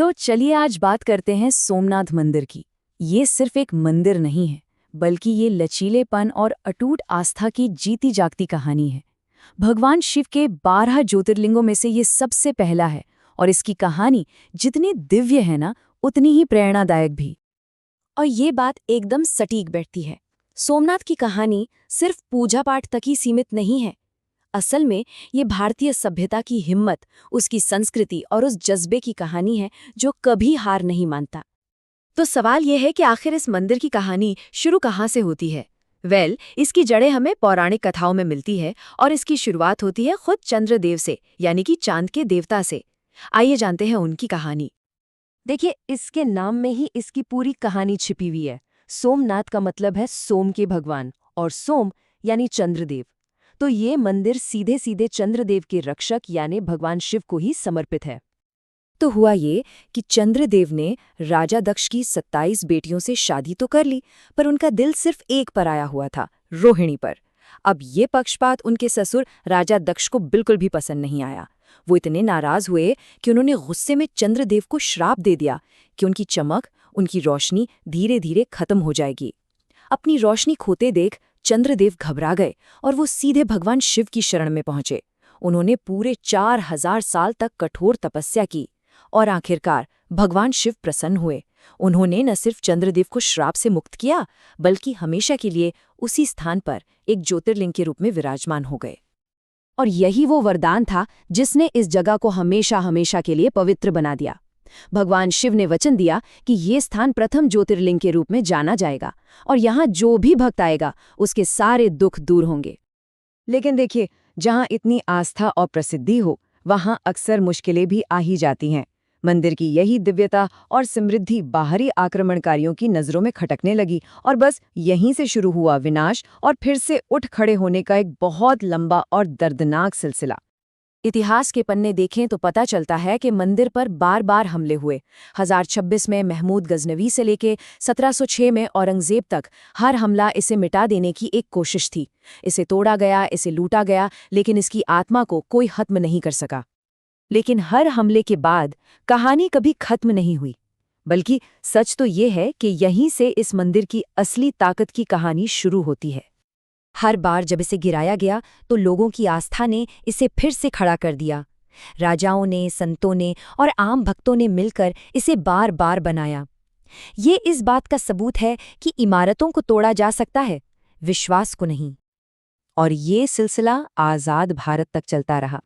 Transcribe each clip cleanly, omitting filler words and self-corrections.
तो चलिए आज बात करते हैं सोमनाथ मंदिर की। ये सिर्फ एक मंदिर नहीं है, बल्कि ये लचीलेपन और अटूट आस्था की जीती जागती कहानी है। भगवान शिव के 12 ज्योतिर्लिंगों में से ये सबसे पहला है और इसकी कहानी जितनी दिव्य है ना, उतनी ही प्रेरणादायक भी। और ये बात एकदम सटीक बैठती है। सोमनाथ की कहानी सिर्फ पूजा पाठ तक ही सीमित नहीं है। असल में ये भारतीय सभ्यता की हिम्मत, उसकी संस्कृति और उस जज्बे की कहानी है जो कभी हार नहीं मानता। तो सवाल यह है कि आखिर इस मंदिर की कहानी शुरू कहाँ से होती है? इसकी जड़ें हमें पौराणिक कथाओं में मिलती है और इसकी शुरुआत होती है खुद चंद्रदेव से, यानी कि चांद के देवता से। आइए जानते हैं उनकी कहानी। देखिए, इसके नाम में ही इसकी पूरी कहानी छिपी हुई है। सोमनाथ का मतलब है सोम के भगवान और सोम यानी चंद्रदेव। तो ये मंदिर सीधे सीधे चंद्रदेव के रक्षक यानी भगवान शिव को ही समर्पित है। तो हुआ ये कि चंद्रदेव ने राजा दक्ष की 27 बेटियों से शादी तो कर ली, पर उनका दिल सिर्फ एक पर आया हुआ था, रोहिणी पर। अब ये पक्षपात उनके ससुर राजा दक्ष को बिल्कुल भी पसंद नहीं आया। वो इतने नाराज हुए कि उन्होंने गुस्से में चंद्रदेव को श्राप दे दिया कि उनकी चमक, उनकी रोशनी धीरे धीरे खत्म हो जाएगी। अपनी रोशनी खोते देख चंद्रदेव घबरा गए और वो सीधे भगवान शिव की शरण में पहुंचे। उन्होंने पूरे 4000 साल तक कठोर तपस्या की और आखिरकार भगवान शिव प्रसन्न हुए। उन्होंने न सिर्फ चंद्रदेव को श्राप से मुक्त किया, बल्कि हमेशा के लिए उसी स्थान पर एक ज्योतिर्लिंग के रूप में विराजमान हो गए। और यही वो वरदान था जिसने इस जगह को हमेशा हमेशा के लिए पवित्र बना दिया। भगवान शिव ने वचन दिया कि ये स्थान प्रथम ज्योतिर्लिंग के रूप में जाना जाएगा और यहाँ जो भी भक्त आएगा उसके सारे दुख दूर होंगे। लेकिन देखिए, जहाँ इतनी आस्था और प्रसिद्धि हो, वहाँ अक्सर मुश्किलें भी आ ही जाती हैं। मंदिर की यही दिव्यता और समृद्धि बाहरी आक्रमणकारियों की नज़रों में खटकने लगी और बस यहीं से शुरू हुआ विनाश और फिर से उठ खड़े होने का एक बहुत लंबा और दर्दनाक सिलसिला। इतिहास के पन्ने देखें तो पता चलता है कि मंदिर पर बार बार हमले हुए। 1026 में महमूद गजनवी से लेके 1706 में औरंगजेब तक हर हमला इसे मिटा देने की एक कोशिश थी। इसे तोड़ा गया, इसे लूटा गया, लेकिन इसकी आत्मा को कोई खत्म नहीं कर सका। लेकिन हर हमले के बाद कहानी कभी खत्म नहीं हुई, बल्कि सच तो ये है कि यहीं से इस मंदिर की असली ताकत की कहानी शुरू होती है। हर बार जब इसे गिराया गया तो लोगों की आस्था ने इसे फिर से खड़ा कर दिया। राजाओं ने, संतों ने और आम भक्तों ने मिलकर इसे बार बार बनाया। ये इस बात का सबूत है कि इमारतों को तोड़ा जा सकता है, विश्वास को नहीं। और ये सिलसिला आज़ाद भारत तक चलता रहा।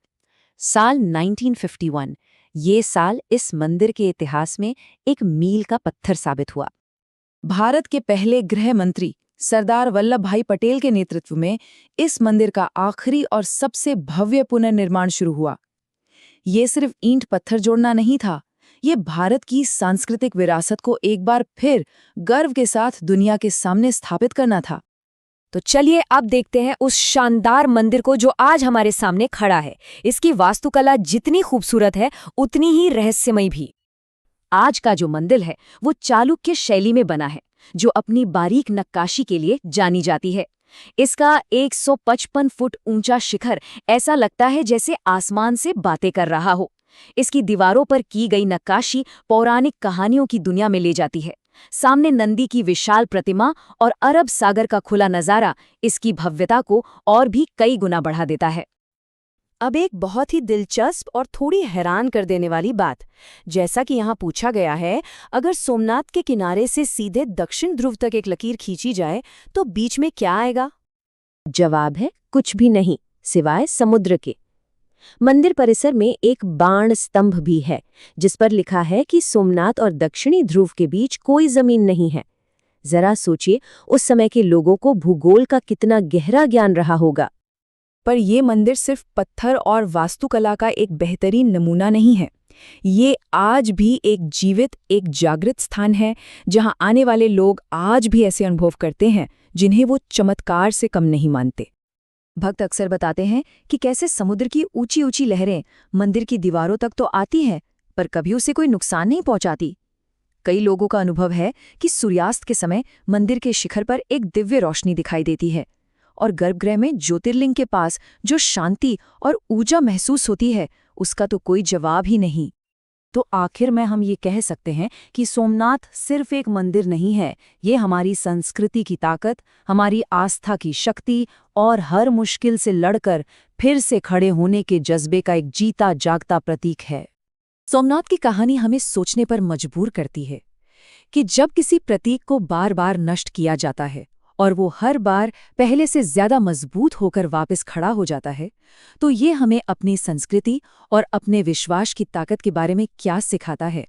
साल 1951, ये साल इस मंदिर के इतिहास में एक मील का पत्थर साबित हुआ। भारत के पहले गृह मंत्री सरदार वल्लभ भाई पटेल के नेतृत्व में इस मंदिर का आखिरी और सबसे भव्य पुनर्निर्माण शुरू हुआ। ये सिर्फ ईंट पत्थर जोड़ना नहीं था, ये भारत की सांस्कृतिक विरासत को एक बार फिर गर्व के साथ दुनिया के सामने स्थापित करना था। तो चलिए अब देखते हैं उस शानदार मंदिर को जो आज हमारे सामने खड़ा है। इसकी वास्तुकला जितनी खूबसूरत है, उतनी ही रहस्यमयी भी। आज का जो मंदिर है वो चालुक्य शैली में बना है, जो अपनी बारीक नक्काशी के लिए जानी जाती है। इसका 155 फुट ऊंचा शिखर ऐसा लगता है जैसे आसमान से बातें कर रहा हो। इसकी दीवारों पर की गई नक्काशी पौराणिक कहानियों की दुनिया में ले जाती है। सामने नंदी की विशाल प्रतिमा और अरब सागर का खुला नजारा इसकी भव्यता को और भी कई गुना बढ़ा देता है। अब एक बहुत ही दिलचस्प और थोड़ी हैरान कर देने वाली बात, जैसा कि यहाँ पूछा गया है, अगर सोमनाथ के किनारे से सीधे दक्षिण ध्रुव तक एक लकीर खींची जाए तो बीच में क्या आएगा? जवाब है कुछ भी नहीं, सिवाय समुद्र के। मंदिर परिसर में एक बाण स्तंभ भी है, जिस पर लिखा है कि सोमनाथ और दक्षिणी ध्रुव के बीच कोई जमीन नहीं है। जरा सोचिए, उस समय के लोगों को भूगोल का कितना गहरा ज्ञान रहा होगा। पर ये मंदिर सिर्फ पत्थर और वास्तुकला का एक बेहतरीन नमूना नहीं है। ये आज भी एक जीवित, एक जागृत स्थान है, जहां आने वाले लोग आज भी ऐसे अनुभव करते हैं जिन्हें वो चमत्कार से कम नहीं मानते। भक्त अक्सर बताते हैं कि कैसे समुद्र की ऊंची ऊंची लहरें मंदिर की दीवारों तक तो आती हैं, पर कभी उसे कोई नुकसान नहीं पहुंचाती। कई लोगों का अनुभव है कि सूर्यास्त के समय मंदिर के शिखर पर एक दिव्य रोशनी दिखाई देती है और गर्भगृह में ज्योतिर्लिंग के पास जो शांति और ऊर्जा महसूस होती है, उसका तो कोई जवाब ही नहीं। तो आखिर में हम ये कह सकते हैं कि सोमनाथ सिर्फ एक मंदिर नहीं है, ये हमारी संस्कृति की ताकत, हमारी आस्था की शक्ति और हर मुश्किल से लड़कर फिर से खड़े होने के जज्बे का एक जीता जागता प्रतीक है। सोमनाथ की कहानी हमें सोचने पर मजबूर करती है कि जब किसी प्रतीक को बार बार नष्ट किया जाता है और वो हर बार पहले से ज्यादा मजबूत होकर वापस खड़ा हो जाता है, तो ये हमें अपनी संस्कृति और अपने विश्वास की ताकत के बारे में क्या सिखाता है।